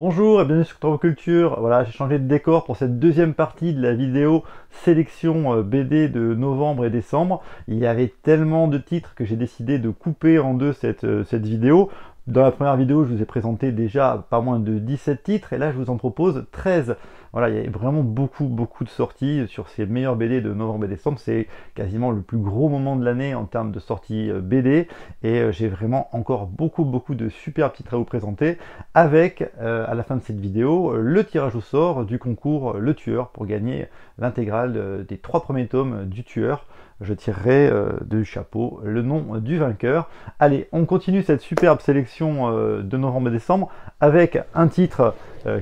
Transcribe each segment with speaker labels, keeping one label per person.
Speaker 1: Bonjour et bienvenue sur Culture. Voilà, j'ai changé de décor pour cette deuxième partie de la vidéo sélection BD de novembre et décembre. Il y avait tellement de titres que j'ai décidé de couper en deux cette vidéo. Dans la première vidéo, je vous ai présenté déjà pas moins de 17 titres et là, je vous en propose 13. Voilà, il y a vraiment beaucoup de sorties sur ces meilleurs BD de novembre et décembre. C'est quasiment le plus gros moment de l'année en termes de sorties BD et j'ai vraiment encore beaucoup de super titres à vous présenter avec à la fin de cette vidéo le tirage au sort du concours Le Tueur pour gagner l'intégrale des 3 premiers tomes du Tueur. Je tirerai du chapeau le nom du vainqueur. Allez, on continue cette superbe sélection de novembre et décembre avec un titre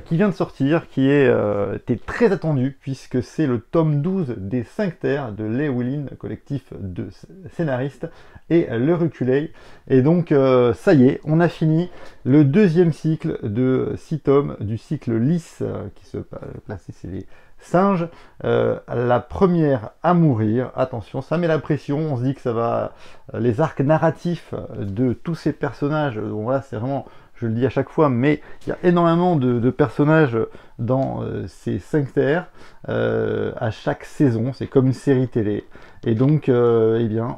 Speaker 1: qui vient de sortir, qui était très attendu, puisque c'est le tome 12 des 5 terres de Leigh Whannell, collectif de scénaristes, et le Reculé. Et donc, ça y est, on a fini le deuxième cycle de 6 tomes du cycle lisse, qui se place, c'est les singes, la première à mourir. Attention, ça met la pression, on se dit que ça va... les arcs narratifs de tous ces personnages, bon, voilà, c'est vraiment... Je le dis à chaque fois, mais il y a énormément de personnages dans ces 5 TR à chaque saison. C'est comme une série télé. Et donc, eh bien,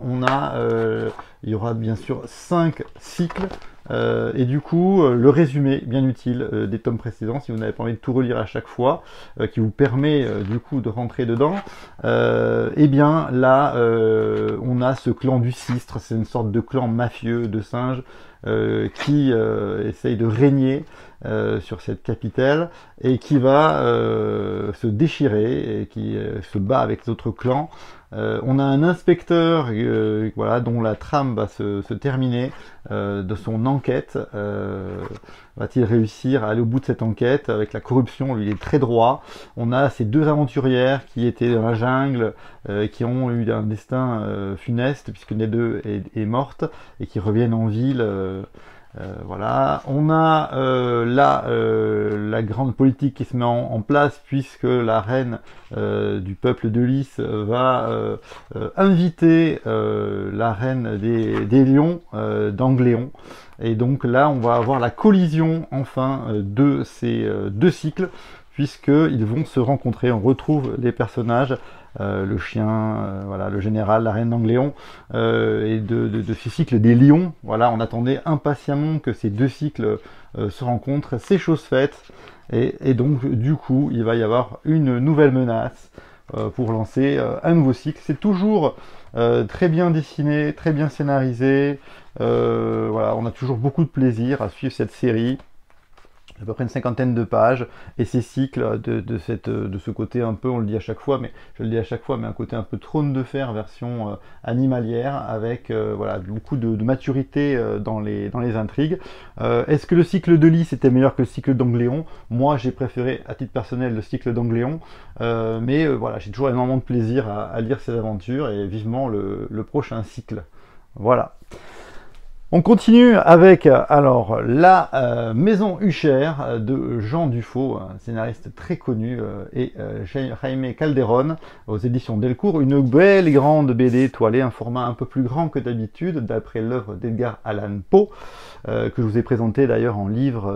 Speaker 1: il y aura bien sûr 5 cycles. Et du coup, le résumé bien utile des tomes précédents, si vous n'avez pas envie de tout relire à chaque fois, qui vous permet du coup de rentrer dedans, eh bien là, on a ce clan du Sistre, c'est une sorte de clan mafieux de singes qui essaye de régner sur cette capitale et qui va se déchirer et qui se bat avec les autres clans. On a un inspecteur voilà, dont la trame va se terminer de son enquête. Va-t-il réussir à aller au bout de cette enquête avec la corruption? Lui, il est très droit. On a ces deux aventurières qui étaient dans la jungle, qui ont eu un destin funeste puisque l'une des deux est morte et qui reviennent en ville. Voilà, on a la grande politique qui se met en place puisque la reine du peuple de Lys va inviter la reine des lions d'Angléon. Et donc là, on va avoir la collision enfin de ces deux cycles puisqu'ils vont se rencontrer. On retrouve les personnages, le chien, voilà, le général, la reine d'Angléon, et de ce cycle des lions. Voilà, on attendait impatiemment que ces deux cycles se rencontrent. C'est chose faite. Et donc, du coup, il va y avoir une nouvelle menace pour lancer un nouveau cycle. C'est toujours très bien dessiné, très bien scénarisé. Voilà, on a toujours beaucoup de plaisir à suivre cette série. À peu près une cinquantaine de pages, et ces cycles de ce côté un peu, on le dit à chaque fois, mais je le dis à chaque fois, mais un côté un peu trône de fer version animalière, avec voilà, beaucoup de maturité dans les intrigues. Est-ce que le cycle de Lys était meilleur que le cycle d'Angléon? Moi, j'ai préféré, à titre personnel, le cycle d'Angléon, mais voilà, j'ai toujours énormément de plaisir à lire ces aventures, et vivement le prochain cycle. Voilà. On continue avec alors la Maison Usher de Jean Dufaux, un scénariste très connu, et Jaime Calderón aux éditions Delcourt. Une belle grande BD toilée, un format un peu plus grand que d'habitude, d'après l'œuvre d'Edgar Allan Poe, que je vous ai présenté d'ailleurs en livre,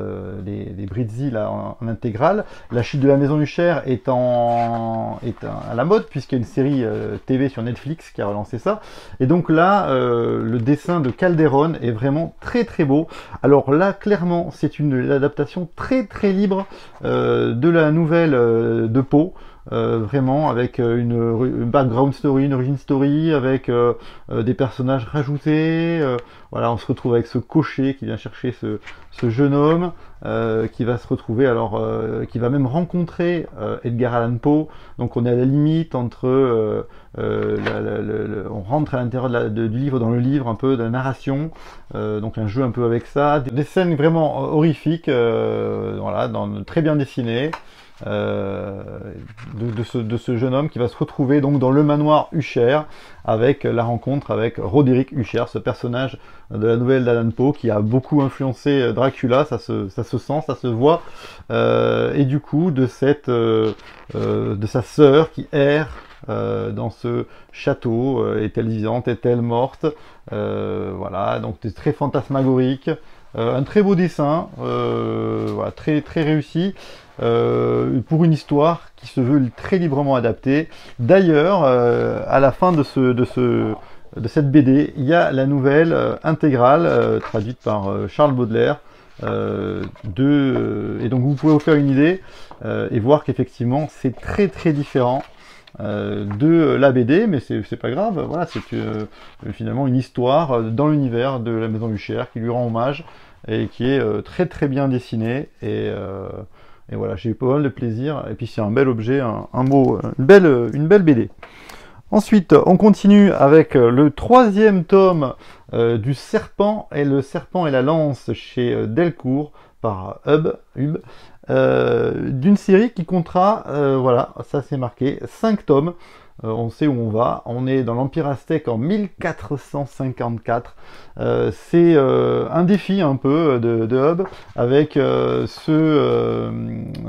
Speaker 1: les Brizzy là, en intégrale. La chute de la Maison Usher est à la mode, puisqu'il y a une série TV sur Netflix qui a relancé ça. Et donc là, le dessin de Calderón est vraiment très beau. Alors là, clairement, c'est une adaptation très libre de la nouvelle de Poe. Vraiment avec une background story, une origin story, avec des personnages rajoutés. Voilà, on se retrouve avec ce cocher qui vient chercher ce jeune homme, qui va se retrouver, alors qui va même rencontrer Edgar Allan Poe. Donc on est à la limite entre on rentre à l'intérieur du livre, dans le livre, un peu de la narration, donc un jeu un peu avec ça, des scènes vraiment horrifiques, voilà, très bien dessinées. De ce jeune homme qui va se retrouver donc dans le manoir Usher, avec la rencontre avec Roderick Usher, ce personnage de la nouvelle d'Allan Poe qui a beaucoup influencé Dracula, ça se sent, ça se voit, et du coup de sa sœur qui erre dans ce château, est-elle vivante, est-elle morte, voilà, donc c'est très fantasmagorique. Un très beau dessin, voilà, très, très réussi. Pour une histoire qui se veut très librement adaptée. D'ailleurs, à la fin de cette BD, il y a la nouvelle intégrale traduite par Charles Baudelaire. Et donc vous pouvez vous faire une idée et voir qu'effectivement c'est très très différent de la BD, mais c'est pas grave. Voilà, c'est finalement une histoire dans l'univers de la Maison Huchère qui lui rend hommage et qui est très très bien dessinée et voilà, j'ai eu pas mal de plaisir. Et puis c'est un bel objet, une belle BD. Ensuite, on continue avec le troisième tome du Serpent et le Serpent et la Lance chez Delcourt par Hub, d'une série qui comptera, voilà, ça c'est marqué, 5 tomes. On sait où on va. On est dans l'Empire Aztèque en 1454. C'est un défi un peu de Hub avec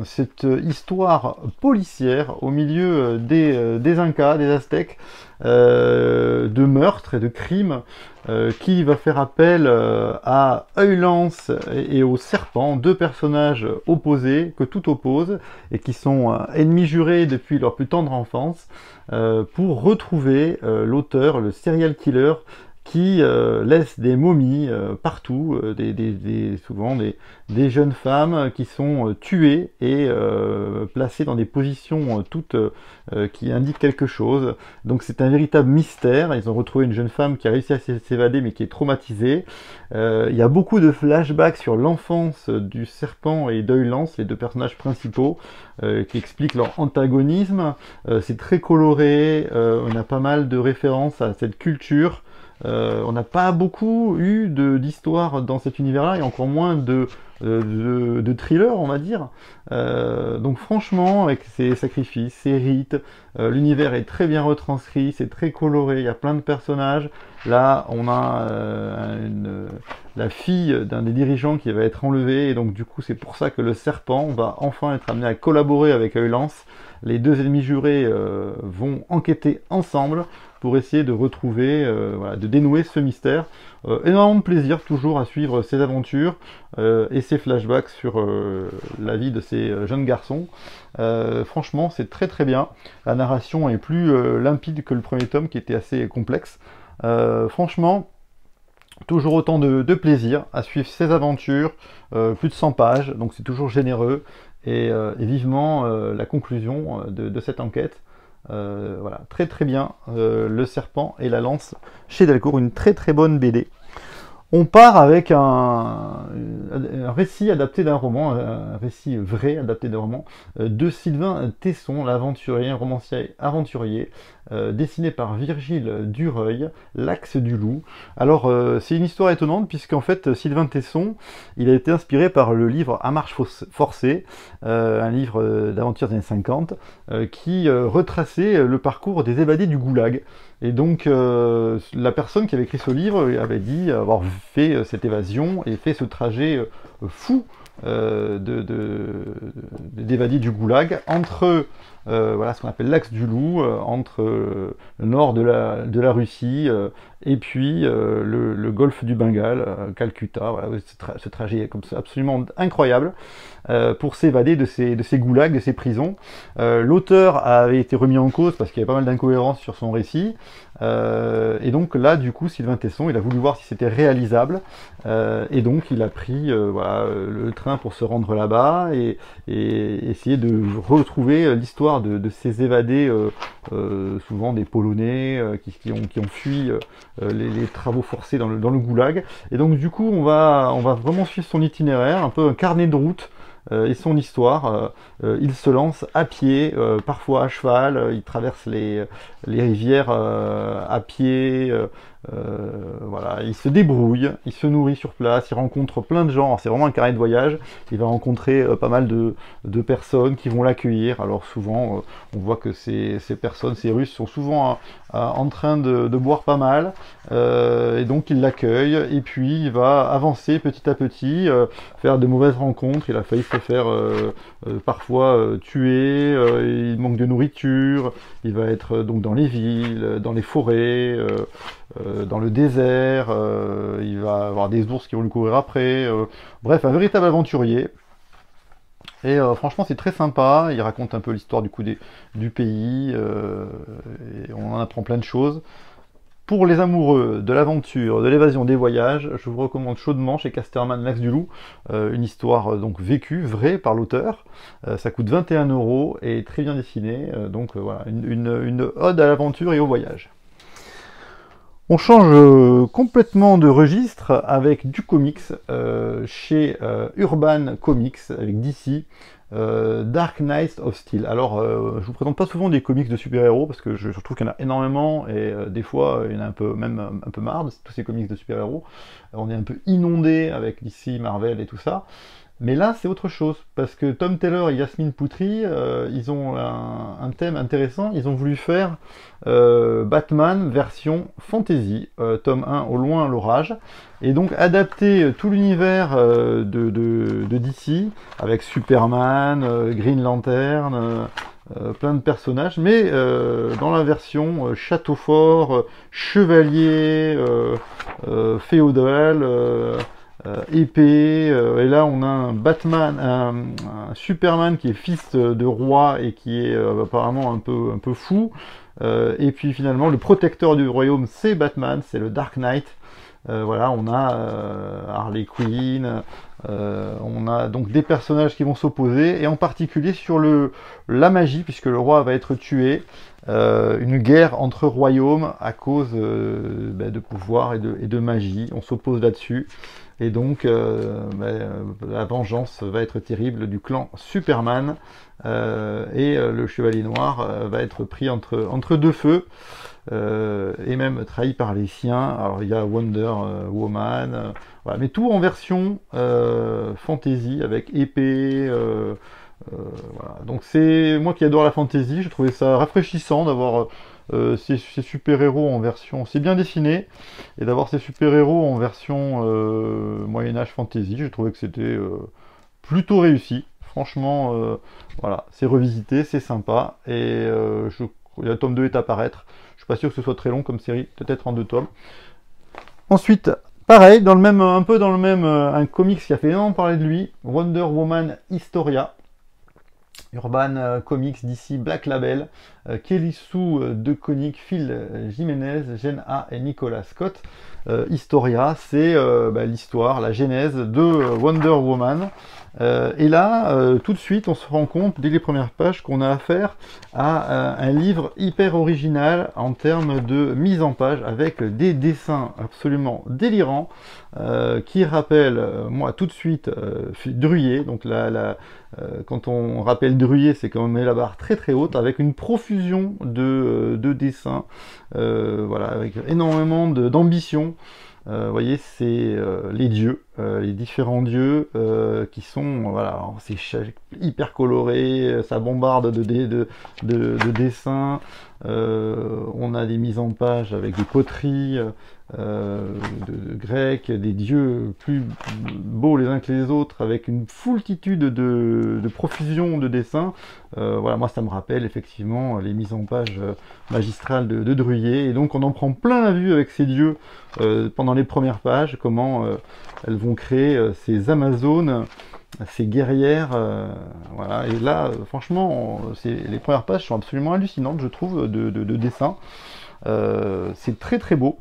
Speaker 1: cette histoire policière au milieu des Incas, des Aztèques, de meurtres et de crimes, qui va faire appel à Œil-Lance et au Serpent, deux personnages opposés, que tout oppose, et qui sont ennemis jurés depuis leur plus tendre enfance, pour retrouver l'auteur, le serial killer, qui laisse des momies partout, souvent des jeunes femmes qui sont tuées et placées dans des positions toutes qui indiquent quelque chose. Donc c'est un véritable mystère. Ils ont retrouvé une jeune femme qui a réussi à s'évader mais qui est traumatisée. Il y a beaucoup de flashbacks sur l'enfance du Serpent et d'Œil-Lance, les deux personnages principaux, qui expliquent leur antagonisme. C'est très coloré, on a pas mal de références à cette culture. On n'a pas beaucoup eu d'histoire dans cet univers-là, et encore moins de thriller, on va dire. Donc franchement, avec ses sacrifices, ses rites, l'univers est très bien retranscrit, c'est très coloré, il y a plein de personnages. Là, on a la fille d'un des dirigeants qui va être enlevée, et donc du coup c'est pour ça que le Serpent va enfin être amené à collaborer avec Œil-Lance. Les deux ennemis jurés vont enquêter ensemble pour essayer de retrouver, voilà, de dénouer ce mystère. Énormément de plaisir toujours à suivre ces aventures et ces flashbacks sur la vie de ces jeunes garçons. Franchement, c'est très très bien. La narration est plus limpide que le premier tome qui était assez complexe. Franchement, toujours autant de plaisir à suivre ces aventures, plus de 100 pages, donc c'est toujours généreux, et vivement la conclusion de cette enquête. Voilà, très très bien, le Serpent et la Lance chez Delcourt, une très très bonne BD. On part avec un récit adapté d'un roman, un récit vrai adapté d'un roman, de Sylvain Tesson, l'aventurier, un romancier aventurier, dessiné par Virgile Dureuil, L'Axe du Loup. Alors, c'est une histoire étonnante, puisqu'en fait, Sylvain Tesson, il a été inspiré par le livre À marche forcée, un livre d'aventure des années 50, qui retraçait le parcours des évadés du Goulag. Et donc, la personne qui avait écrit ce livre avait dit avoir fait cette évasion et fait ce trajet fou d'évadés du Goulag entre voilà, ce qu'on appelle l'axe du Loup, entre le nord de la Russie et puis le golfe du Bengale, Calcutta. Voilà, ce trajet est comme ça absolument incroyable pour s'évader de ces goulags, de ces prisons. L'auteur avait été remis en cause parce qu'il y avait pas mal d'incohérences sur son récit. Et donc là, du coup, Sylvain Tesson, il a voulu voir si c'était réalisable, et donc il a pris voilà, le train pour se rendre là-bas et essayer de retrouver l'histoire de ces évadés, souvent des Polonais qui ont fui les travaux forcés dans le goulag. Et donc du coup, on va vraiment suivre son itinéraire, un peu un carnet de route. Et son histoire, il se lance à pied, parfois à cheval, il traverse les rivières à pied, voilà, il se débrouille, il se nourrit sur place, il rencontre plein de gens, c'est vraiment un carnet de voyage, il va rencontrer pas mal de personnes qui vont l'accueillir. Alors souvent, on voit que ces personnes, ces Russes, sont souvent en train de boire pas mal, et donc il l'accueille, et puis il va avancer petit à petit, faire de mauvaises rencontres. Il a failli se faire parfois tuer, il manque de nourriture, il va être donc dans les villes, dans les forêts, dans le désert, il va avoir des ours qui vont lui courir après, bref, un véritable aventurier. Et franchement, c'est très sympa. Il raconte un peu l'histoire du coup du pays. Et on en apprend plein de choses. Pour les amoureux de l'aventure, de l'évasion, des voyages, je vous recommande chaudement chez Casterman l'Axe du Loup, une histoire donc vécue, vraie par l'auteur. Ça coûte 21 € et très bien dessiné. Donc voilà, une ode à l'aventure et au voyage. On change complètement de registre avec du comics chez Urban Comics avec DC. Dark Knight of Steel. Alors, je vous présente pas souvent des comics de super-héros parce que je trouve qu'il y en a énormément et des fois il y en a même un peu marre de tous ces comics de super-héros. On est un peu inondé avec DC, Marvel et tout ça. Mais là, c'est autre chose, parce que Tom Taylor et Yasmine Poutry, ils ont un thème intéressant. Ils ont voulu faire Batman version fantasy, tome 1, Au loin l'orage, et donc adapter tout l'univers de DC, avec Superman, Green Lantern, plein de personnages, mais dans la version château fort, chevalier, féodal, épée, et là on a un Batman, un Superman qui est fils de roi et qui est apparemment un peu fou, et puis finalement le protecteur du royaume c'est Batman, c'est le Dark Knight. Voilà, on a Harley Quinn, on a donc des personnages qui vont s'opposer, et en particulier sur la magie, puisque le roi va être tué, une guerre entre royaumes à cause de pouvoir et de magie, on s'oppose là-dessus. Et donc, la vengeance va être terrible du clan Superman, et le Chevalier Noir va être pris entre deux feux, et même trahi par les siens. Alors, il y a Wonder Woman, voilà, mais tout en version fantasy, avec épée. Voilà. Donc, c'est moi qui adore la fantasy, je trouvais ça rafraîchissant d'avoir ces super-héros en version... C'est bien dessiné, et d'avoir ces super-héros en version Moyen-Âge fantasy, j'ai trouvé que c'était plutôt réussi. Franchement, voilà, c'est revisité, c'est sympa, et le tome 2 est à paraître. Je suis pas sûr que ce soit très long comme série, peut-être en 2 tomes. Ensuite, pareil, un peu dans le même, un comics qui a fait énormément parler de lui, Wonder Woman Historia. Urban Comics DC Black Label, Kelly Sue de Koenig, Phil Jiménez, Jen A et Nicolas Scott. Historia, c'est l'histoire, la genèse de Wonder Woman. Et là, tout de suite, on se rend compte, dès les premières pages, qu'on a affaire à un livre hyper original en termes de mise en page, avec des dessins absolument délirants, qui rappellent, moi, tout de suite, Druyer. Donc quand on rappelle Druyer, c'est quand on met la barre très très haute, avec une profusion de dessins, voilà, avec énormément d'ambition. Vous voyez, c'est les dieux, les différents dieux qui sont, voilà, c'est hyper coloré, ça bombarde de dessins. On a des mises en page avec des poteries de grecs, des dieux plus beaux les uns que les autres, avec une foultitude de profusion de dessins. Voilà, moi ça me rappelle effectivement les mises en page magistrales de Druyer, et donc on en prend plein la vue avec ces dieux pendant les premières pages, comment elles vont créer ces Amazones, ces guerrières, voilà. Et là, franchement, les premières pages sont absolument hallucinantes, je trouve, de dessin. C'est très très beau.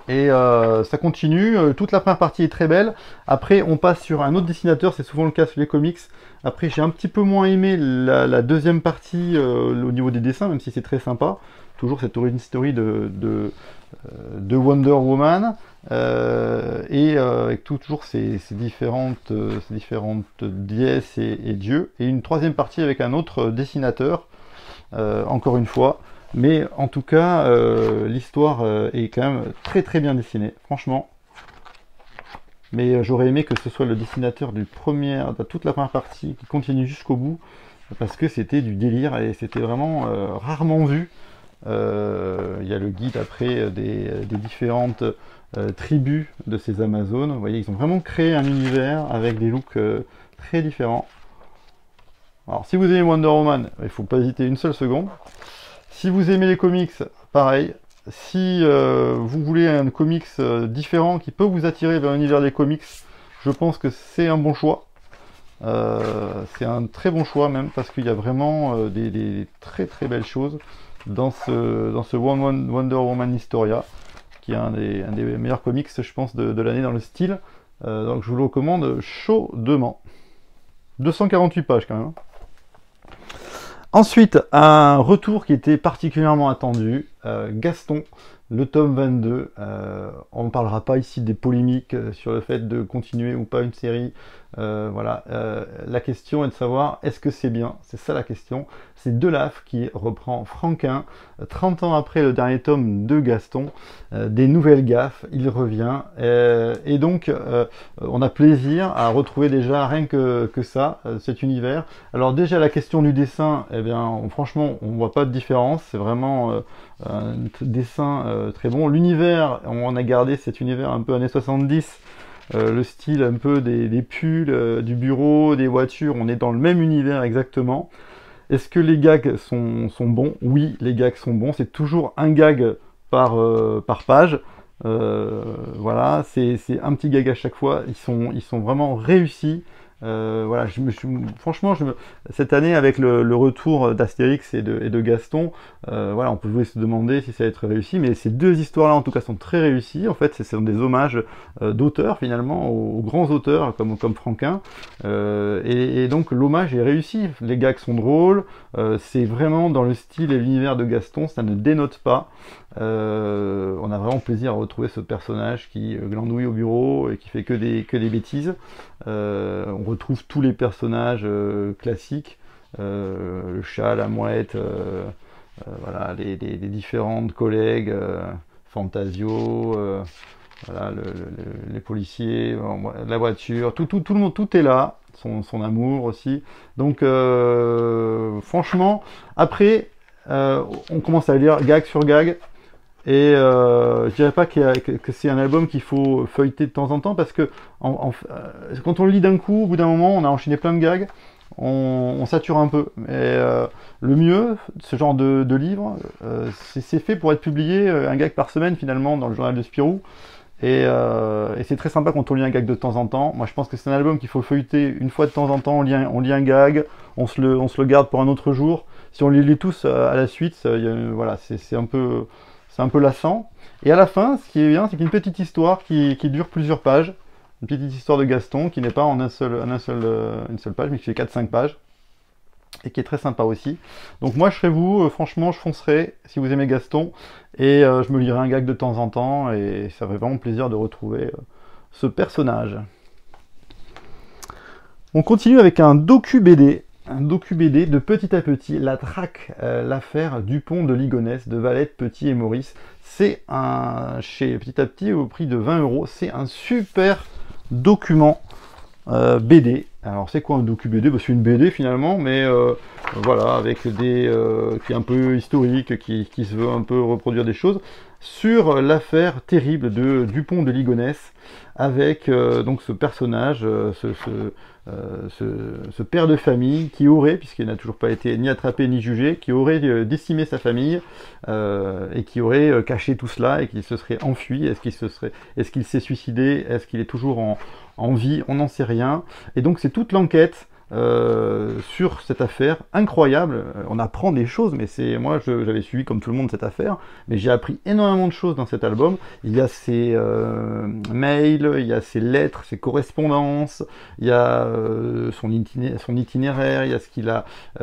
Speaker 1: Et ça continue, toute la première partie est très belle. Après, on passe sur un autre dessinateur, c'est souvent le cas sur les comics. Après, j'ai un petit peu moins aimé la deuxième partie au niveau des dessins, même si c'est très sympa. Toujours cette origin story de Wonder Woman, et avec toujours ces différentes déesses et dieux. Et une troisième partie avec un autre dessinateur, encore une fois. Mais en tout cas, l'histoire est quand même très très bien dessinée, franchement. Mais j'aurais aimé que ce soit le dessinateur de toute la première partie qui continue jusqu'au bout, parce que c'était du délire et c'était vraiment rarement vu. Il y a le guide après des différentes tribus de ces Amazones. Vous voyez, ils ont vraiment créé un univers avec des looks très différents. Alors, si vous aimez Wonder Woman, il ne faut pas hésiter une seule seconde. Si vous aimez les comics, pareil, si vous voulez un comics différent qui peut vous attirer vers l'univers des comics, je pense que c'est un bon choix. C'est un très bon choix même parce qu'il y a vraiment des très très belles choses dans ce Wonder Woman Historia, qui est un des meilleurs comics, je pense, de l'année dans le style. Donc je vous le recommande chaudement. 248 pages quand même, hein. Ensuite, un retour qui était particulièrement attendu, Gaston, le tome 22. On ne parlera pas ici des polémiques sur le fait de continuer ou pas une série. Voilà, la question est de savoir, est-ce que c'est bien? C'est ça la question. C'est Delaf qui reprend Franquin, 30 ans après le dernier tome de Gaston, des nouvelles gaffes, il revient. Et donc, on a plaisir à retrouver déjà rien que ça, cet univers. Alors déjà, la question du dessin, eh bien, franchement, on voit pas de différence. C'est vraiment un dessin très bon. L'univers, on a gardé cet univers un peu années 70. Le style un peu des pulls, du bureau, des voitures, on est dans le même univers exactement. Est-ce que les gags sont bons? Oui, les gags sont bons. C'est toujours un gag par page. Voilà, c'est un petit gag à chaque fois. Ils sont vraiment réussis. Voilà, franchement, cette année, avec le retour d'Astérix et de Gaston, voilà, on peut se demander si ça va être réussi, mais ces deux histoires-là, en tout cas, sont très réussies. En fait, ce sont des hommages d'auteurs, finalement, aux grands auteurs, comme Franquin. Et donc, l'hommage est réussi. Les gags sont drôles. C'est vraiment dans le style et l'univers de Gaston, ça ne dénote pas. On a vraiment plaisir à retrouver ce personnage qui glandouille au bureau et qui fait que des bêtises. On retrouve tous les personnages classiques, le chat, la mouette, voilà, les différentes collègues, Fantasio, voilà, les policiers, la voiture, tout le monde, tout est là, son amour aussi. Donc franchement, après, on commence à lire gag sur gag. Et je dirais pas que c'est un album qu'il faut feuilleter de temps en temps parce que quand on le lit d'un coup, au bout d'un moment, on a enchaîné plein de gags, on sature un peu. Mais le mieux, ce genre de livre, c'est fait pour être publié un gag par semaine finalement dans le journal de Spirou. Et c'est très sympa quand on lit un gag de temps en temps. Moi je pense que c'est un album qu'il faut feuilleter une fois de temps en temps, on lit un gag, on se le garde pour un autre jour. Si on les lit tous à la suite, voilà, c'est un peu lassant. Et à la fin, ce qui est bien, c'est qu'il y a une petite histoire qui dure plusieurs pages. Une petite histoire de Gaston qui n'est pas en une seule page, mais qui fait 4-5 pages. Et qui est très sympa aussi. Donc moi, je serais vous, franchement, je foncerai si vous aimez Gaston. Et je me lirai un gag de temps en temps. Et ça fait vraiment plaisir de retrouver ce personnage. On continue avec un docu BD. Un docu BD de Petit à Petit, la traque, l'affaire Dupont de Ligonnès, de Valette, Petit et Maurice. C'est chez Petit à Petit au prix de 20 €. C'est un super document BD. Alors c'est quoi un docu BD? C'est une BD finalement, mais voilà, avec qui est un peu historique, qui se veut un peu reproduire des choses, sur l'affaire terrible de Dupont de Ligonnès, avec donc ce personnage, ce père de famille qui aurait, puisqu'il n'a toujours pas été ni attrapé ni jugé, qui aurait décimé sa famille et qui aurait caché tout cela et qu'il se serait enfui. Est-ce qu'il s'est suicidé? Est-ce qu'il est toujours en vie? On n'en sait rien. Et donc c'est toute l'enquête sur cette affaire incroyable. On apprend des choses, mais moi j'avais suivi comme tout le monde cette affaire, mais j'ai appris énormément de choses dans cet album. Il y a ses mails, il y a ses lettres, ses correspondances, il y a son itinéraire, il y a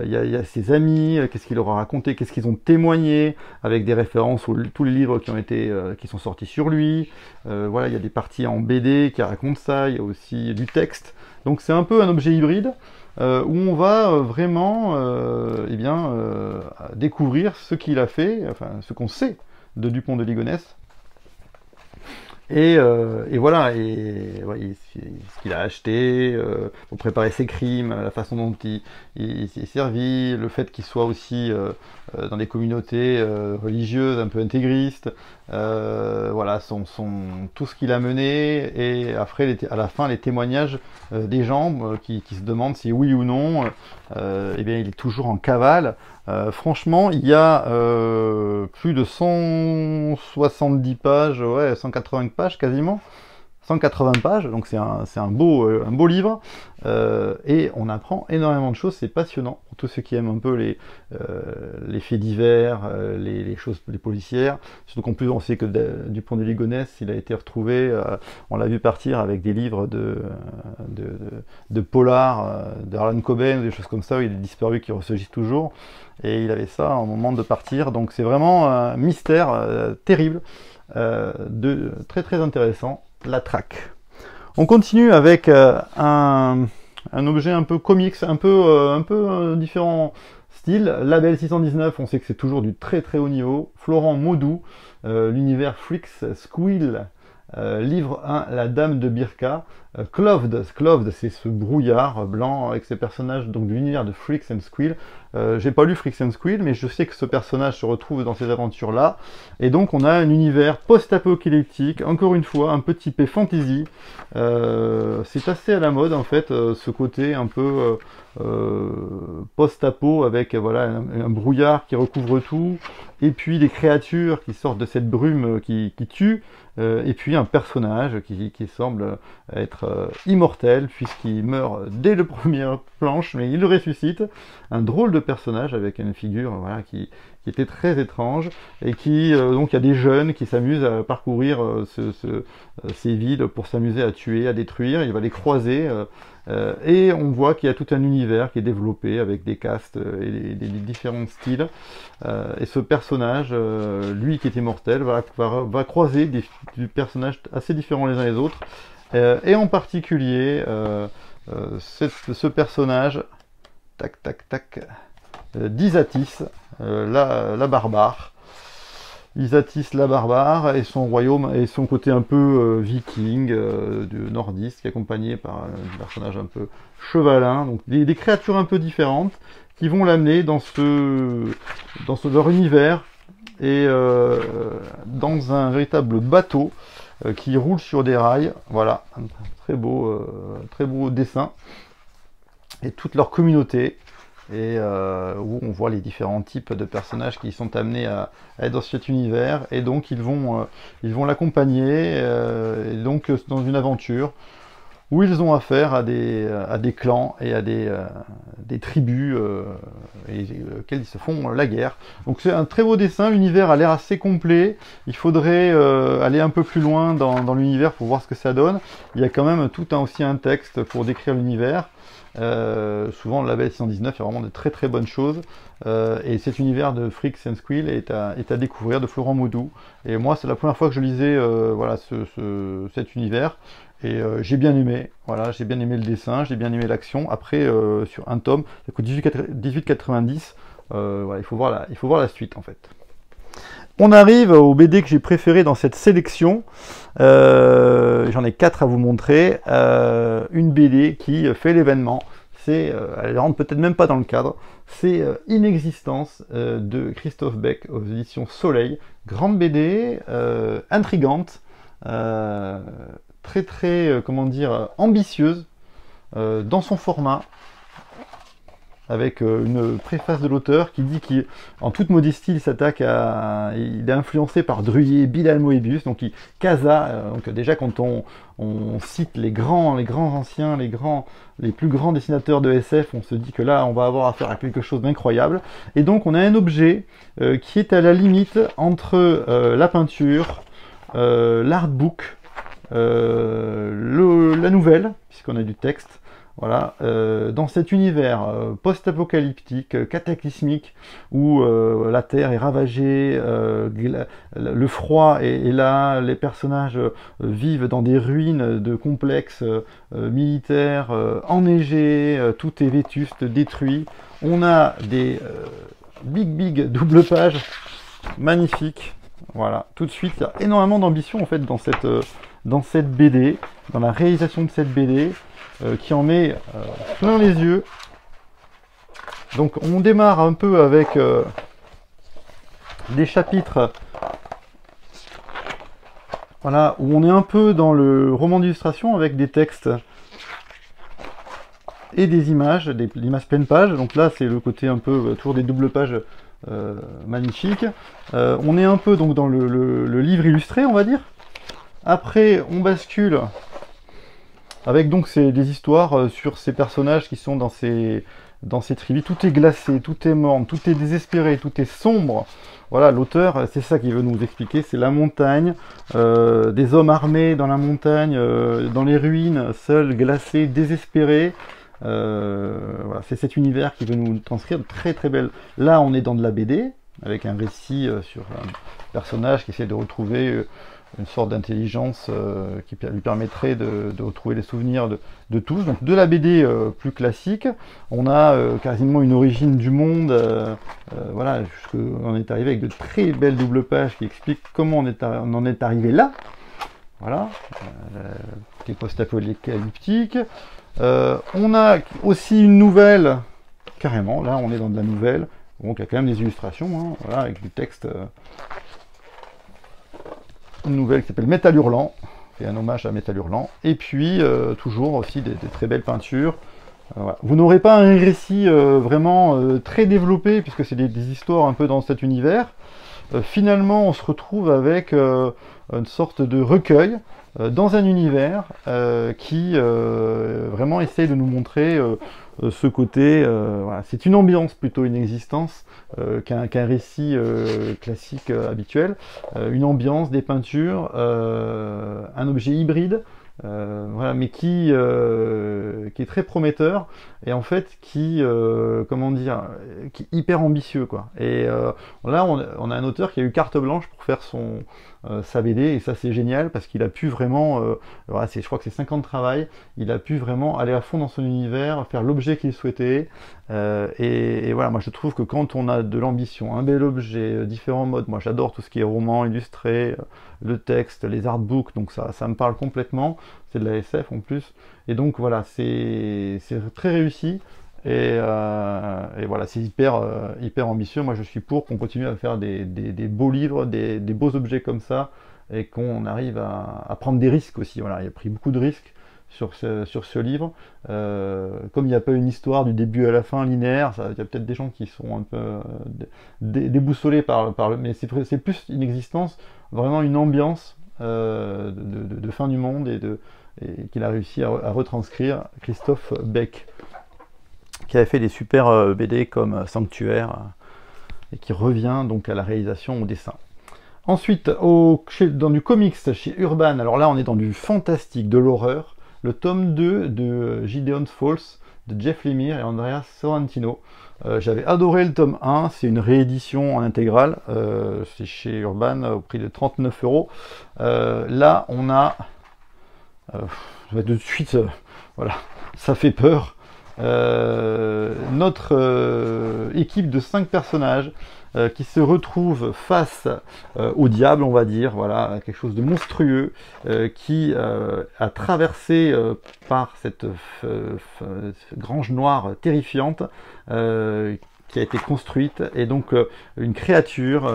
Speaker 1: il y a ses amis, qu'est-ce qu'il leur a raconté, qu'est-ce qu'ils ont témoigné, avec des références tous les livres qui sont sortis sur lui. Voilà, il y a des parties en BD qui racontent ça, il y a aussi du texte. Donc c'est un peu un objet hybride où on va vraiment découvrir ce qu'il a fait, enfin ce qu'on sait de Dupont de Ligonnès. Et voilà, ce qu'il a acheté pour préparer ses crimes, la façon dont il s'est servi, le fait qu'il soit aussi dans des communautés religieuses un peu intégristes, voilà, tout ce qu'il a mené, et après, à la fin, les témoignages des gens qui se demandent si oui ou non eh bien, il est toujours en cavale. Franchement, il y a plus de 170 pages, ouais, 180 pages quasiment. 180 pages, donc c'est un beau livre, et on apprend énormément de choses, c'est passionnant, pour tous ceux qui aiment un peu les faits divers, les choses, les policières, surtout qu'en plus on sait que Dupont de Ligonnès, il a été retrouvé, on l'a vu partir avec des livres de polar, d'Harlan Coben, des choses comme ça, où il est disparu, qui ressurgissent toujours, et il avait ça au moment de partir, donc c'est vraiment un mystère terrible, très très intéressant. La traque. On continue avec un objet un peu comics, un peu différent style. Label 619, on sait que c'est toujours du très très haut niveau. Florent Maudou, l'univers Freaks Squill, livre 1, La Dame de Birka. Cloved, c'est ce brouillard blanc avec ces personnages donc de l'univers de Freaks and Squill. J'ai pas lu Freaks and Squill, mais je sais que ce personnage se retrouve dans ces aventures-là. Et donc on a un univers post-apocalyptique, encore une fois, un peu typé fantasy. C'est assez à la mode en fait, ce côté un peu post-apo avec voilà un brouillard qui recouvre tout, et puis des créatures qui sortent de cette brume qui tue, et puis un personnage qui semble être immortel puisqu'il meurt dès le premier planche, mais il le ressuscite. Un drôle de personnage avec une figure voilà, qui était très étrange, et qui donc il y a des jeunes qui s'amusent à parcourir ces villes pour s'amuser à tuer, à détruire. Il va les croiser. Et on voit qu'il y a tout un univers qui est développé avec des castes et des différents styles. Et ce personnage, lui qui est immortel, va croiser des personnages assez différents les uns les autres. Et en particulier, ce personnage, d'Isatis, la barbare. Isatis la barbare et son royaume et son côté un peu viking, nordiste, qui est accompagné par un personnage un peu chevalin, donc des créatures un peu différentes qui vont l'amener dans leur univers, et dans un véritable bateau qui roule sur des rails. Voilà, un très beau dessin, et toute leur communauté. Et où on voit les différents types de personnages qui sont amenés à être dans cet univers, et donc ils vont l'accompagner, et donc dans une aventure où ils ont affaire à des clans et à des tribus auxquels ils se font la guerre. Donc c'est un très beau dessin, l'univers a l'air assez complet, il faudrait aller un peu plus loin dans l'univers pour voir ce que ça donne. Il y a quand même aussi un texte pour décrire l'univers. Souvent le label 619 fait vraiment de très très bonnes choses, et cet univers de Freaks and Squill est à découvrir, de Florent Maudou, et moi c'est la première fois que je lisais voilà, cet univers, et j'ai bien aimé, voilà, j'ai bien aimé le dessin, j'ai bien aimé l'action. Après sur un tome ça coûte 18,90, voilà, il faut voir la suite en fait. On arrive au BD que j'ai préféré dans cette sélection. J'en ai 4 à vous montrer. Une BD qui fait l'événement. Elle ne rentre peut-être même pas dans le cadre. C'est Inexistence de Christophe Beck aux éditions Soleil. Grande BD, intrigante, très comment dire, ambitieuse dans son format, avec une préface de l'auteur qui dit qu'en toute modestie, il est influencé par Druyer, Bilal Moebius, donc Casa. Donc déjà quand on cite les grands anciens, les plus grands dessinateurs de SF, on se dit que là on va avoir affaire à quelque chose d'incroyable. Et donc on a un objet qui est à la limite entre la peinture, l'artbook, la nouvelle, puisqu'on a du texte. Voilà, dans cet univers post-apocalyptique, cataclysmique, où la Terre est ravagée, le froid est là, les personnages vivent dans des ruines de complexes militaires enneigés, tout est vétuste, détruit. On a des big double pages magnifiques. Voilà, tout de suite, il y a énormément d'ambition en fait dans cette BD, dans la réalisation de cette BD. Qui en met plein les yeux. Donc on démarre un peu avec des chapitres, voilà, où on est un peu dans le roman d'illustration avec des textes et des images, des images pleine page. Donc là, c'est le côté un peu toujours des doubles pages magnifiques. On est un peu donc dans le livre illustré, on va dire. Après, on bascule avec donc des histoires sur ces personnages qui sont dans ces tribus. Tout est glacé, tout est morne, tout est désespéré, tout est sombre. Voilà, l'auteur, c'est ça qu'il veut nous expliquer, c'est la montagne, des hommes armés dans la montagne, dans les ruines, seuls, glacés, désespérés. Voilà, c'est cet univers qui veut nous transcrire, très très belle. Là, on est dans de la BD, avec un récit sur un personnage qui essaie de retrouver une sorte d'intelligence qui lui permettrait de retrouver les souvenirs de tous. Donc de la BD plus classique, on a quasiment une origine du monde, voilà, on est arrivé avec de très belles doubles pages qui expliquent comment on en est arrivé là. Voilà, côté post-apocalyptique. On a aussi une nouvelle, carrément, là on est dans de la nouvelle, donc il y a quand même des illustrations, hein, voilà, avec du texte. Une nouvelle qui s'appelle Métal Hurlant, c'est un hommage à Métal Hurlant, et puis toujours aussi des très belles peintures. Voilà. Vous n'aurez pas un récit vraiment très développé, puisque c'est des histoires un peu dans cet univers. Finalement, on se retrouve avec une sorte de recueil dans un univers qui vraiment essaye de nous montrer ce côté, voilà. C'est une ambiance plutôt, une existence qu'un récit classique habituel, une ambiance, des peintures, un objet hybride, voilà, mais qui est très prometteur et en fait comment dire, qui est hyper ambitieux, quoi. Et là on a un auteur qui a eu carte blanche pour faire sa BD, et ça c'est génial parce qu'il a pu vraiment, voilà, je crois que c'est 5 ans de travail, il a pu vraiment aller à fond dans son univers, faire l'objet qu'il souhaitait, et voilà, moi je trouve que quand on a de l'ambition, un bel objet, différents modes, moi j'adore tout ce qui est roman illustré, le texte, les artbooks, donc ça me parle complètement, c'est de la SF en plus, et donc voilà, c'est très réussi. Et voilà, c'est hyper ambitieux. Moi, je suis pour qu'on continue à faire des beaux livres, des beaux objets comme ça, et qu'on arrive à prendre des risques aussi. Voilà, il a pris beaucoup de risques sur ce livre. Comme il n'y a pas une histoire du début à la fin linéaire, il y a peut-être des gens qui sont un peu déboussolés mais c'est plus une existence, vraiment une ambiance de fin du monde, et qu'il a réussi à retranscrire, Christophe Beck, qui avait fait des super BD comme Sanctuaire, et qui revient donc à la réalisation, au dessin. Ensuite, dans du comics chez Urban, alors là on est dans du fantastique, de l'horreur, le tome 2 de Gideon's Falls, de Jeff Lemire et Andrea Sorrentino. J'avais adoré le tome 1, c'est une réédition en intégrale, c'est chez Urban au prix de 39 €. Là on a, de suite, voilà, ça fait peur. Notre équipe de 5 personnages qui se retrouvent face au diable, on va dire, voilà, quelque chose de monstrueux qui a traversé par cette grange noire terrifiante qui a été construite, et donc une créature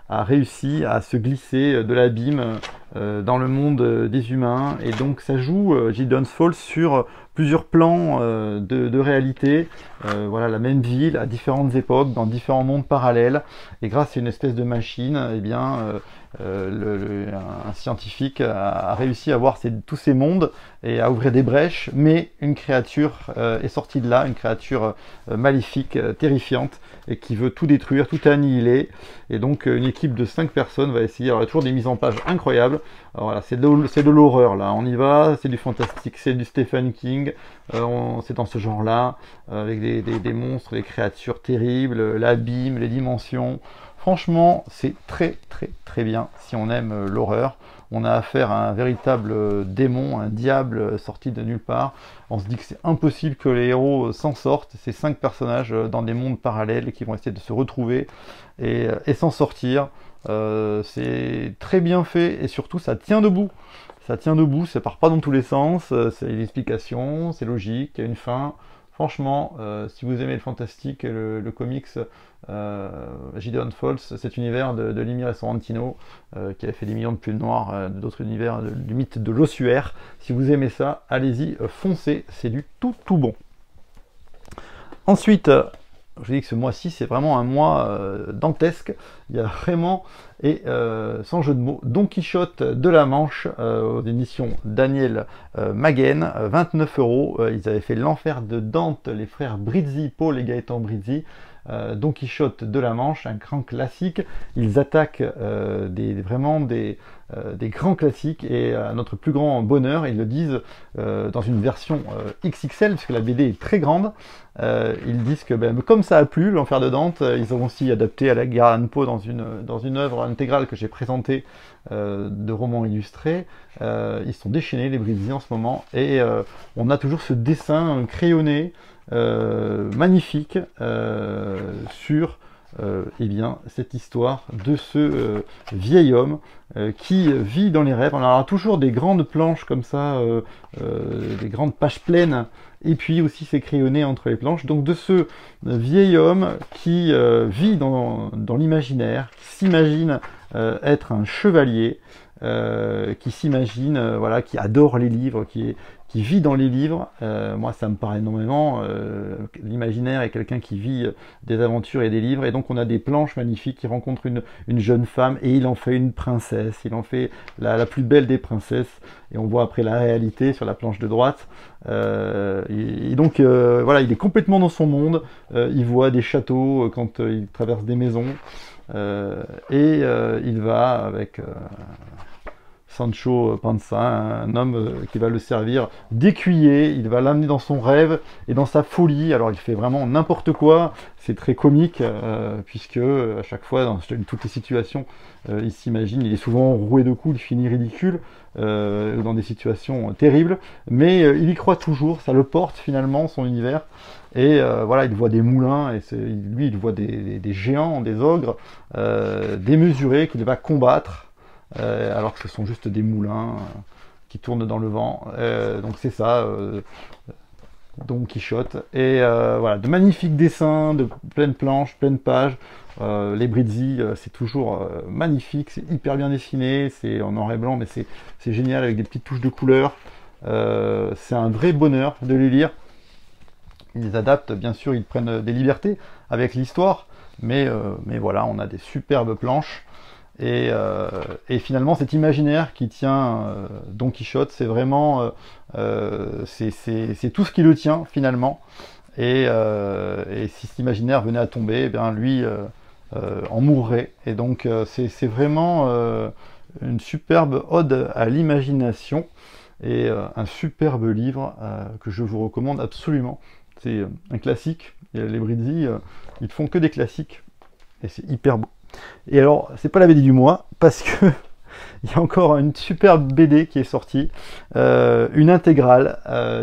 Speaker 1: a réussi à se glisser de l'abîme dans le monde des humains, et donc ça joue Gideon's Falls sur plusieurs plans de réalité, voilà, la même ville à différentes époques, dans différents mondes parallèles, et grâce à une espèce de machine, eh bien, un scientifique a réussi à voir tous ces mondes et à ouvrir des brèches, mais une créature est sortie de là, une créature maléfique, terrifiante, et qui veut tout détruire, tout annihiler. Et donc une équipe de 5 personnes va essayer. Alors il y a toujours des mises en page incroyables. Alors voilà, c'est de l'horreur là, on y va, c'est du fantastique, c'est du Stephen King, c'est dans ce genre-là, avec des monstres, des créatures terribles, l'abîme, les dimensions. Franchement, c'est très très très bien si on aime l'horreur. On a affaire à un véritable démon, un diable sorti de nulle part. On se dit que c'est impossible que les héros s'en sortent. Ces 5 personnages dans des mondes parallèles qui vont essayer de se retrouver et s'en sortir. C'est très bien fait, et surtout ça tient debout. Ça tient debout, ça part pas dans tous les sens, c'est une explication, c'est logique, il y a une fin. Franchement, si vous aimez le fantastique et le comics, Gideon's Falls, cet univers de Lemire et Sorrentino, qui avait fait des millions de pulls noirs, d'autres univers, du mythe de l'ossuaire, si vous aimez ça, allez-y, foncez, c'est du tout bon. Ensuite, je dis que ce mois-ci, c'est vraiment un mois dantesque. Il y a vraiment, et sans jeu de mots, Don Quichotte de la Manche, aux éditions Daniel Maguen, 29 euros. Ils avaient fait L'Enfer de Dante, les frères Brizzi, Paul et Gaëtan Brizzi. Don Quichotte de la Manche, un grand classique. Ils attaquent vraiment des grands classiques, et à notre plus grand bonheur, ils le disent dans une version XXL, puisque la BD est très grande. Ils disent que comme ça a plu, L'Enfer de Dante, ils ont aussi adapté à la Edgar Allan Poe dans une œuvre intégrale que j'ai présentée de romans illustrés. Ils sont déchaînés, les Brizzi, en ce moment, et on a toujours ce dessin crayonné magnifique sur eh bien, cette histoire de ce vieil homme qui vit dans les rêves. On aura toujours des grandes planches comme ça, des grandes pages pleines, et puis aussi c'est crayonné entre les planches. Donc de ce vieil homme qui vit dans l'imaginaire, qui s'imagine être un chevalier, qui s'imagine, voilà, qui adore les livres, qui vit dans les livres. Moi, ça me parle énormément. L'imaginaire est quelqu'un qui vit des aventures et des livres, et donc on a des planches magnifiques. Il rencontre une jeune femme et il en fait une princesse. Il en fait la plus belle des princesses, et on voit après la réalité sur la planche de droite. Et donc voilà, il est complètement dans son monde. Il voit des châteaux quand il traverse des maisons, et il va avec Sancho Panza, un homme qui va le servir d'écuyer. Il va l'amener dans son rêve et dans sa folie. Alors il fait vraiment n'importe quoi, c'est très comique, puisque à chaque fois, dans toutes les situations, il s'imagine, il est souvent roué de coups, il finit ridicule, dans des situations terribles, mais il y croit toujours, ça le porte finalement, son univers. Et voilà, il voit des moulins, et lui il voit des géants, des ogres démesurés qu'il va combattre. Alors que ce sont juste des moulins qui tournent dans le vent. Donc c'est ça, Don Quichotte. Et voilà, de magnifiques dessins, de pleines planches, pleines pages. Les Brizzi, c'est toujours magnifique, c'est hyper bien dessiné, c'est en noir et blanc, mais c'est génial avec des petites touches de couleur. C'est un vrai bonheur de les lire. Ils adaptent, bien sûr, ils prennent des libertés avec l'histoire, mais voilà, on a des superbes planches. Et finalement, cet imaginaire qui tient Don Quichotte, c'est vraiment c'est tout ce qui le tient finalement. Et si cet imaginaire venait à tomber, eh bien lui en mourrait. Et donc c'est vraiment une superbe ode à l'imagination, et un superbe livre que je vous recommande absolument. C'est un classique. Et les Brizzi, ils font que des classiques, et c'est hyper beau. Et alors, c'est pas la BD du mois, parce que il y a encore une superbe BD qui est sortie, une intégrale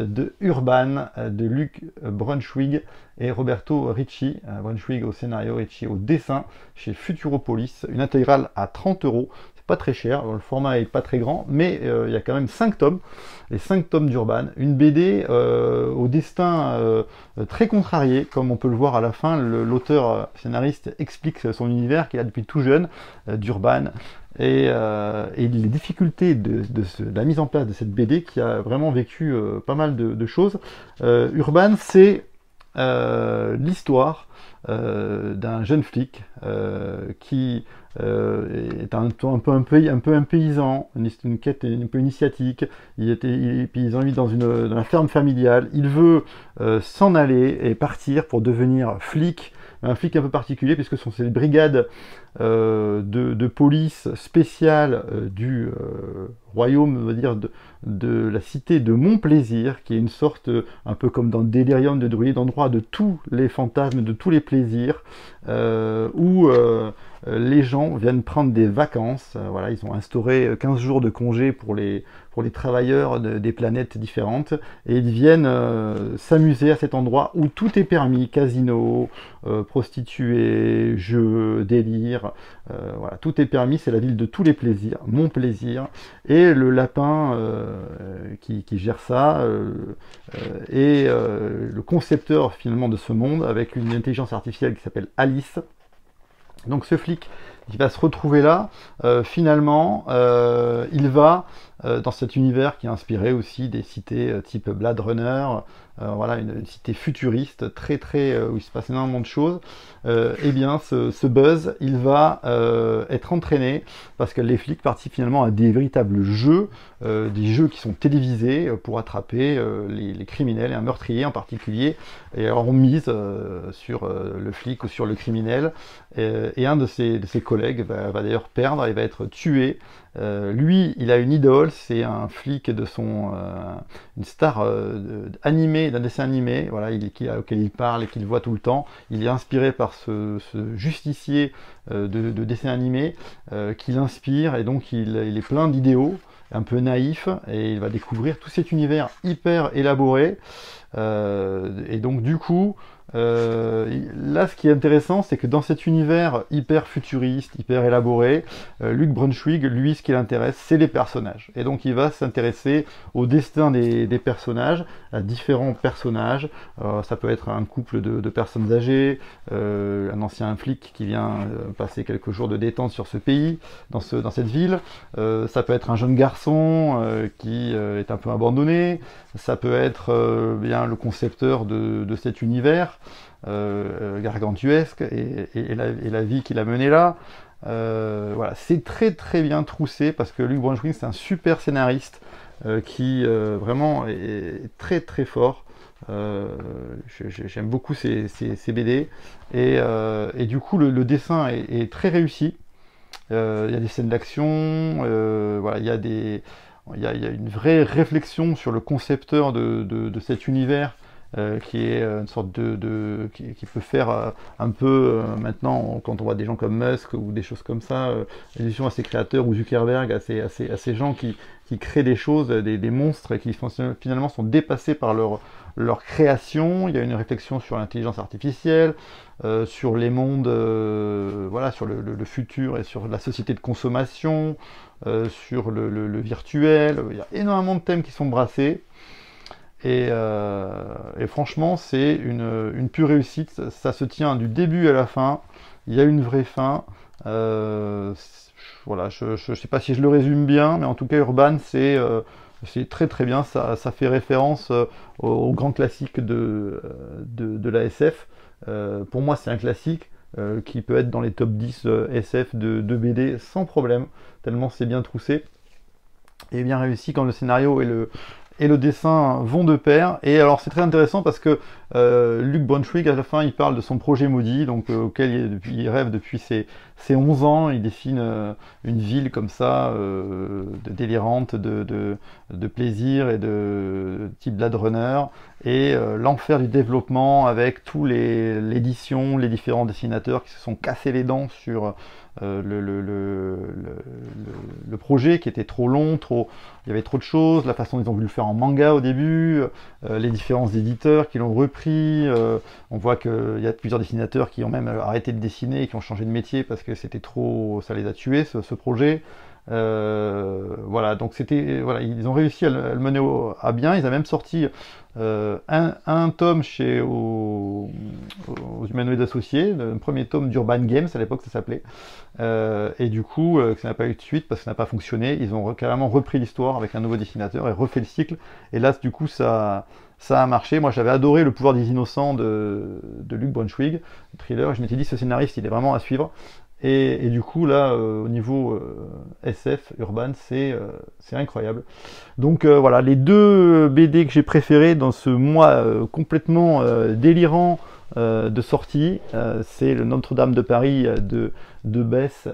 Speaker 1: de Urban, de Luc Brunswick et Roberto Ricci. Brunswick au scénario, Ricci au dessin, chez Futuropolis. Une intégrale à 30 euros. C'est pas très cher, le format est pas très grand, mais il y a quand même 5 tomes, les 5 tomes d'Urban. Une BD au destin très contrarié, comme on peut le voir à la fin. L'auteur scénariste explique son univers qu'il a depuis tout jeune, d'Urban, et les difficultés de la mise en place de cette BD, qui a vraiment vécu pas mal de choses. Urban, c'est l'histoire d'un jeune flic qui est un peu un paysan, une quête un peu initiatique. Il est paysan, il vit dans la ferme familiale. Il veut s'en aller et partir pour devenir flic, un flic un peu particulier, puisque ce sont ces brigades de police spéciale du royaume, on va dire, de la cité de Montplaisir, qui est une sorte, un peu comme dans Delirium de Druide, endroit de tous les fantasmes, de tous les plaisirs, où les gens viennent prendre des vacances. Voilà, ils ont instauré 15 jours de congé pour les travailleurs des planètes différentes, et ils viennent s'amuser à cet endroit où tout est permis: casino, prostituées, jeux, délire, voilà, tout est permis. C'est la ville de tous les plaisirs, Montplaisir. Et le lapin qui gère ça est le concepteur finalement de ce monde, avec une intelligence artificielle qui s'appelle Alice. Donc ce flic il va se retrouver là. Finalement, il va dans cet univers qui est inspiré aussi des cités type Blade Runner, voilà, une cité futuriste où il se passe énormément de choses. Eh bien, ce Buzz, il va être entraîné parce que les flics participent finalement à des véritables jeux, des jeux qui sont télévisés pour attraper les criminels et un meurtrier en particulier. Et alors on mise sur le flic ou sur le criminel. Et un de ses collègues va d'ailleurs perdre, il va être tué. Lui, il a une idole, c'est un flic de une star animée, d'un dessin animé, voilà, auquel il parle et qu'il voit tout le temps. Il est inspiré par ce justicier de dessin animé qui l'inspire, et donc il est plein d'idéaux, un peu naïf, et il va découvrir tout cet univers hyper élaboré. Et donc du coup, là ce qui est intéressant, c'est que dans cet univers hyper futuriste, hyper élaboré, Luc Brunswick, lui, ce qui l'intéresse, c'est les personnages. Et donc il va s'intéresser au destin des personnages, à différents personnages. Ça peut être un couple de personnes âgées, un ancien flic qui vient passer quelques jours de détente sur ce pays, dans cette ville. Ça peut être un jeune garçon qui est un peu abandonné. Ça peut être bien le concepteur de cet univers gargantuesque et la vie qu'il a menée là. Voilà, c'est très bien troussé parce que Luc Brunswick, c'est un super scénariste qui vraiment est très fort. J'aime beaucoup ces BD et du coup le dessin est très réussi. Il y a des scènes d'action, voilà, il y a une vraie réflexion sur le concepteur de cet univers qui est une sorte qui peut faire un peu maintenant, quand on voit des gens comme Musk ou des choses comme ça, allusion à ces créateurs, ou Zuckerberg, à ces gens qui créent des choses, des monstres, et qui finalement sont dépassés par leur création. Il y a une réflexion sur l'intelligence artificielle, sur les mondes, voilà, sur le futur et sur la société de consommation, sur le virtuel. Il y a énormément de thèmes qui sont brassés. Et franchement, c'est une pure réussite. Ça se tient du début à la fin. Il y a une vraie fin. Voilà, je ne sais pas si je le résume bien, mais en tout cas, Urban, c'est très bien. Ça fait référence au grand classique de la SF. Pour moi, c'est un classique qui peut être dans les top 10 SF de BD sans problème, tellement c'est bien troussé et bien réussi quand le scénario et le dessin vont de pair. Et alors c'est très intéressant parce que Luc Brunswick, à la fin, il parle de son projet maudit, donc auquel il rêve depuis ses 11 ans. Il dessine une ville comme ça, délirante, de plaisir et de type Blade Runner, et l'enfer du développement avec tous l'édition, les différents dessinateurs qui se sont cassés les dents sur le projet, qui était trop long, il y avait trop de choses, la façon dont ils ont voulu le faire en manga au début, les différents éditeurs qui l'ont repris. On voit qu'il y a plusieurs dessinateurs qui ont même arrêté de dessiner et qui ont changé de métier parce que c'était trop, ça les a tués, ce projet. Voilà, donc voilà, ils ont réussi à le mener à bien. Ils ont même sorti un tome aux Humanoïdes Associés, le premier tome d'Urban Games, à l'époque ça s'appelait, et du coup ça n'a pas eu de suite parce que ça n'a pas fonctionné. Ils ont carrément repris l'histoire avec un nouveau dessinateur et refait le cycle, et là du coup ça a marché. Moi j'avais adoré Le pouvoir des innocents de Luc Brunswick, le thriller, et je m'étais dit ce scénariste il est vraiment à suivre. Et du coup là au niveau SF Urban, c'est incroyable. Donc voilà, les deux BD que j'ai préférés dans ce mois complètement délirant de sortie, c'est le Notre-Dame de Paris de Bess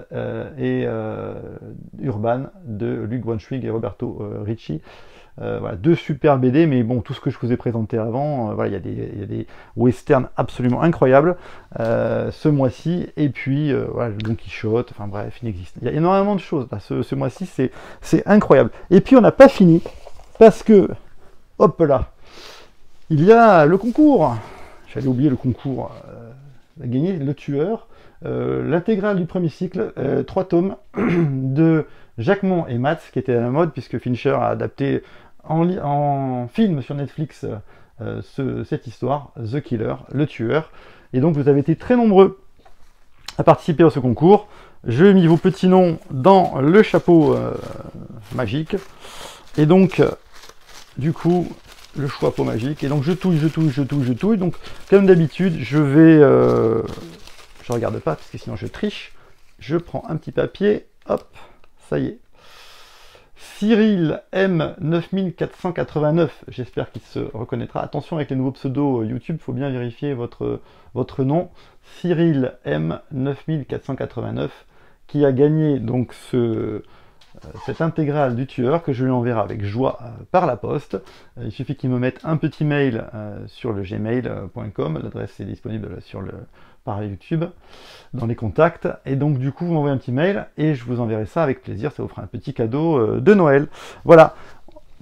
Speaker 1: et Urban de Luc Brunswick et Roberto Ricci. Voilà, deux super BD, mais bon, tout ce que je vous ai présenté avant, voilà, il y a des westerns absolument incroyables ce mois-ci, et puis voilà, le Don Quichotte, enfin bref, il existe. Il y a énormément de choses là, ce mois-ci, c'est incroyable. Et puis on n'a pas fini, parce que, hop là, il y a le concours. J'allais oublier le concours. A gagné Le Tueur, l'intégrale du premier cycle, 3 tomes de Jacquemont et Matz, qui était à la mode puisque Fincher a adapté en film sur Netflix cette histoire, The Killer, Le Tueur. Et donc vous avez été très nombreux à participer à ce concours. Je mis vos petits noms dans le chapeau magique. Et donc, du coup, le chapeau magique. Et donc, je touille, je touille, je touille, je touille. Donc, comme d'habitude, je vais... je regarde pas, parce que sinon je triche. Je prends un petit papier. Hop, ça y est. Cyril M9489, j'espère qu'il se reconnaîtra. Attention avec les nouveaux pseudos YouTube, il faut bien vérifier votre nom. Cyril M9489, qui a gagné donc cette intégrale du tueur que je lui enverrai avec joie par la poste. Il suffit qu'il me mette un petit mail sur le gmail.com, l'adresse est disponible par YouTube, dans les contacts, et donc du coup vous m'envoyez un petit mail et je vous enverrai ça avec plaisir, ça vous fera un petit cadeau de Noël. Voilà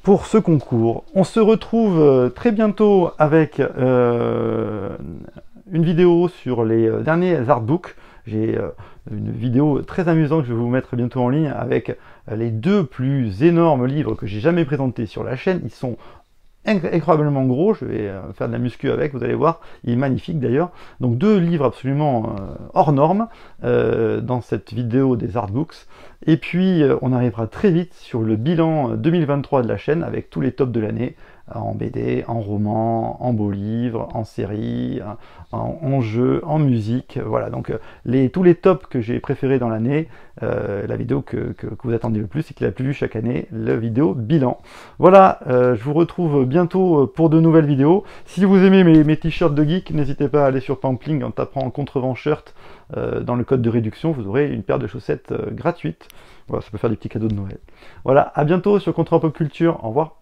Speaker 1: pour ce concours. On se retrouve très bientôt avec une vidéo sur les derniers artbooks. J'ai une vidéo très amusante que je vais vous mettre bientôt en ligne avec les 2 plus énormes livres que j'ai jamais présentés sur la chaîne. Ils sont incroyablement gros, je vais faire de la muscu avec, vous allez voir, il est magnifique d'ailleurs. Donc 2 livres absolument hors normes dans cette vidéo des artbooks. Et puis on arrivera très vite sur le bilan 2023 de la chaîne avec tous les tops de l'année, en BD, en roman, en beaux livres, en série, en jeu, en musique, voilà, donc tous les tops que j'ai préférés dans l'année, la vidéo que vous attendez le plus et qui est la plus vue chaque année, la vidéo bilan. Voilà, je vous retrouve bientôt pour de nouvelles vidéos. Si vous aimez mes t-shirts de geek, n'hésitez pas à aller sur Pampling en tapant Contrevent Shirt dans le code de réduction, vous aurez une paire de chaussettes gratuites. Voilà, ça peut faire des petits cadeaux de Noël. Voilà, à bientôt sur Contrevent Pop Culture, au revoir.